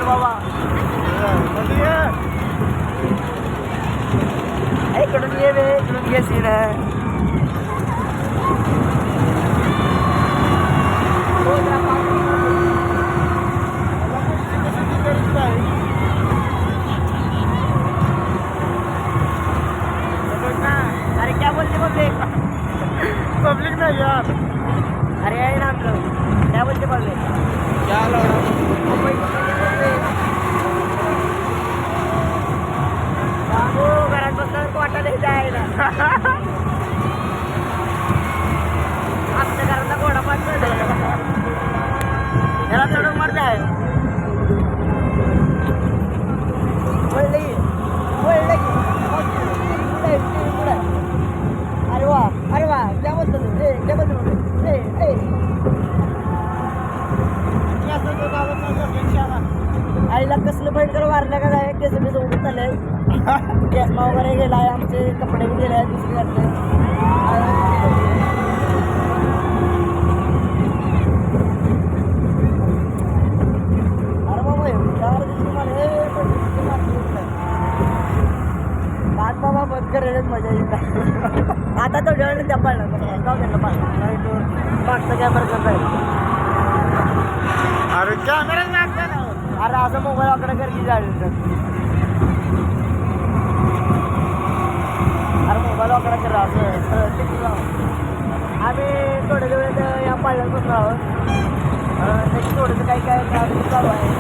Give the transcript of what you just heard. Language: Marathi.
तर बाबा इकडून ये बे इकडून घे सीन अरे क्या बोलते पब्लिक नहीं यार अरे आहे ना आपलं क्या बोलते पब्लिक क्या बाबू घरात बसल्यावर वाटा द्यायचा आहे ना आमच्या घरातला घोडा पण याला चढून मरत आहे वळली वळली पुढे अरे वा क्या बोलतो तू क्या बोलतो आईला कसलं भयंकर वारलं का काय केस बी उडून झाले चष्मा वगैरे गेलाय आमचे कपडे बी गेले दुसरी घातले अरे बाबा एवढ्यावर दिसली मला बात बाबा बंद करायला मजा येईल आता तो डळ त्या पाळला जाऊ त्यांना पाळला मागचा कॅमेरा करता येईल अरे कॅमेरा लागला ना अरे असं मोबाईल आकडे कर की जाईल अरे मोबाईल आकडे करा असं आम्ही थोड्या वेळेत या पाळण्यात बसलो आहोत त्याची थोडंसं काही काय चालू आहे